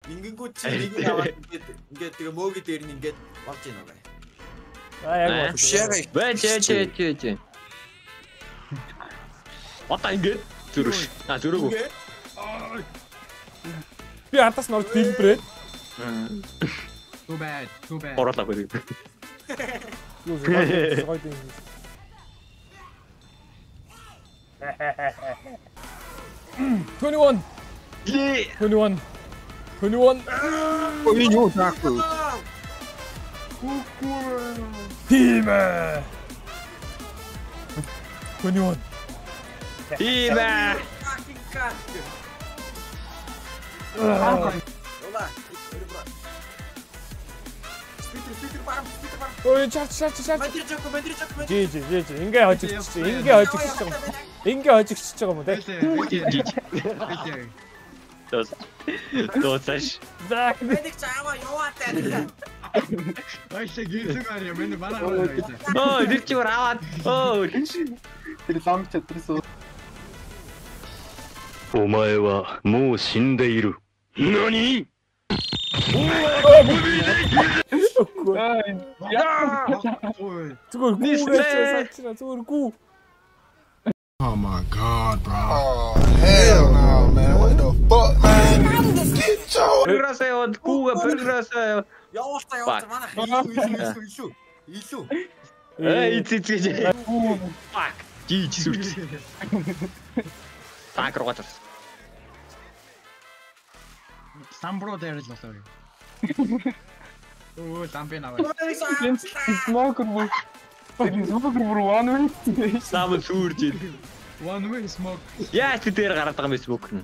Ингэнгүүт чи нэг яваад ингээд тэгээ мөөгийн дээр нь ингээд болж ийн байгаа. Яг Бэж. Одоо ингээд зүрх. Зүрхөө. Би хатас нор дэлбрээд. Too bad. Ороолаа хөрөө. Юу зогсоод юм. 21. 21. Ой юу таахгүй. Тиме. 21. Тиме. Ола. Спитер бам. Ой чач. Мандир чок. Жи. Ингээ хожигч байгаа юм уу те? Доосаш. Зак. Мэдик чаава яваатай. Айшаа гэрдэг арай миний бараа. Тэр чи аваад. Тэр ламч чадрсан. お前はもう死んでいる。何？ Зүгээр гүү. Oh my god, bro. Oh hell no, man. What the fuck, man? Get your Прогресээ гүүгээ прогресээ. Яваасаа манай илүү. Эцэцгэж. Fuck. Жиж сүрч. Так руугаа. Самбро дээр л болоо. Оо, самбэ наваа. Smoker бүр. Smoker бүр one way. Сам сүрж. One way smoke. Яа чи дээр гараад байгаа юм Facebook нь.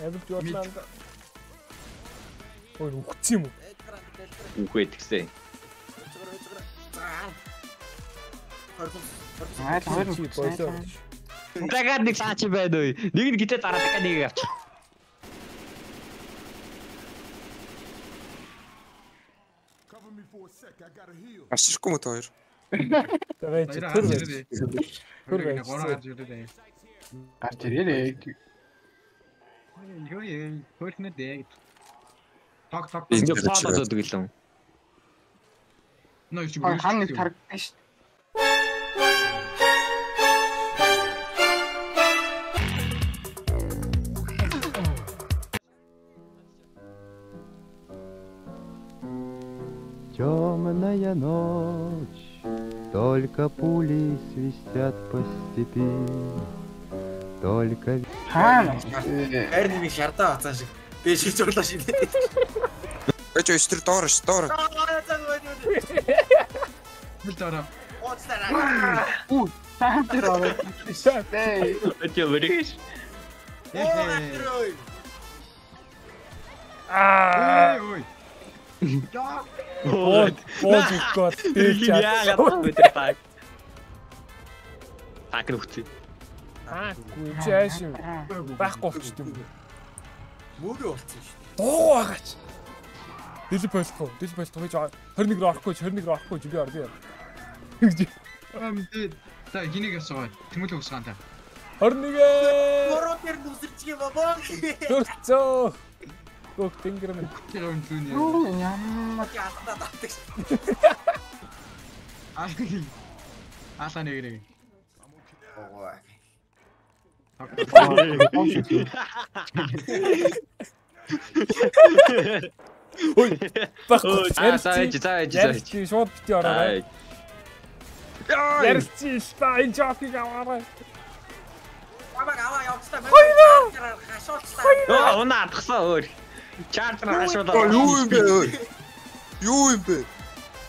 Эвч бодлоо. Ой, үхчих юм уу? Үхээд гисэн. Дагаад нэг саач байд ой. Нэг нь гитээ дараа дахиад нэг авчих. Асчихгүй мө тоор. Тэгээ чи тэр байж. Гарч ирээ. Хөрхнө дээ. Так. Ингээ фаалаад гэлэн. Нөө чи Хан нэг тарагдсан шүү. Темная ночь, только пули свистят по степи, только... Харин нэг шардаа бацаа шиг. Би шилж орлоо шиг. Гэж өстөр доор. Мэлтара. Оцтараа. Сайн тэр ороо. Өчөө мөрөш. Ой. Ой. Вот гот. Яагаад өдөр баг. Так нүхтэй. Гүү чааш байхгүй болчихсон юм. Мөөгөө болчихсон шүү. Дуу байгаач. Дил болтгоо гэж 21 руу орохгүй би орё. Та хинийг асуугаа. Тэмүүлэг усгаан та. 21. Бороо тэр нүсэрчгээ бабаа. Зүрцөө. Гог тэнгэрэн. Тэр юм зүний. Ямар яатаа татдаг. Асаа нэгрээ. Ой. Ой. Баггүй. Зааж. Шууд бити ороо. Ярчи стайн жафиг аваарай. Аваа явцтай мэн. Хашуулцтай. Унаа атгсан өөр. Чартер хашуулаа. Юу юм бэ?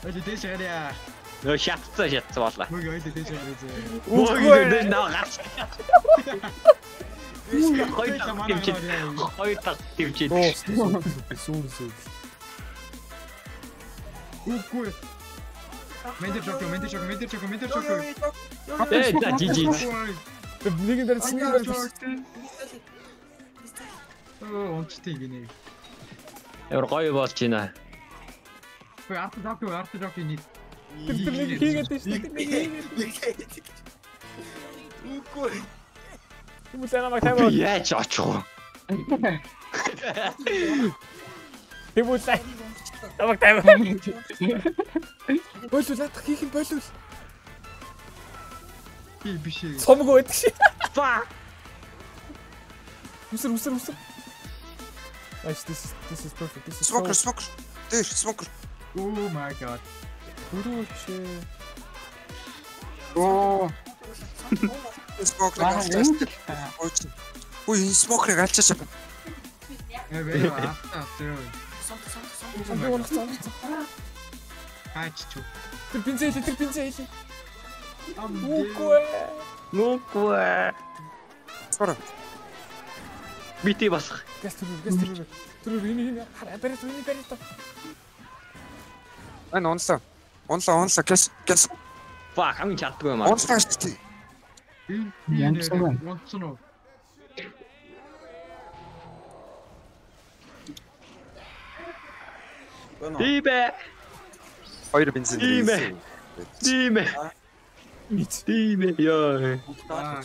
Ой дээш гарья. Нөө шатцсан боллаа. Мөг ой дээш гарья. Мөг дээш наа гарч. Хоёр таг төвчээд. Сүүл. Үгүй. Мендер чок. Жижиг. Нэг дээр сингээр. Онцтой гинэ. Ямар гоё болж байна. Ой арт жок ини. Тэр нэг хийгээд шүү. Үгүй. Хүмүүс намайг тавиад Яаж очих вэ? Тэгвэл намайг тайван. Болов наадах хийх юм болов. Би биш ээ. Цомог байдаг ши. Fuck. Үсэр. Nice, this is perfect. This is Smoker. Дээр smoker. Oh my god. Хүрүүч. Оо. Smoker галчаач. Ой, энэ smoker галчаач. Эвээ автаа. Хаач чу. Тэр бензин. Нүггүй. Сора. Бити басах. Газ түрүү. Энэ барайт. Энэ онлоо. Гэс. Fuck, амин чаддгүй юм аа. Онлоо шүү. Янцсан уу? Дибэ. Хоёр бензин. Димэ. Яа. Аа.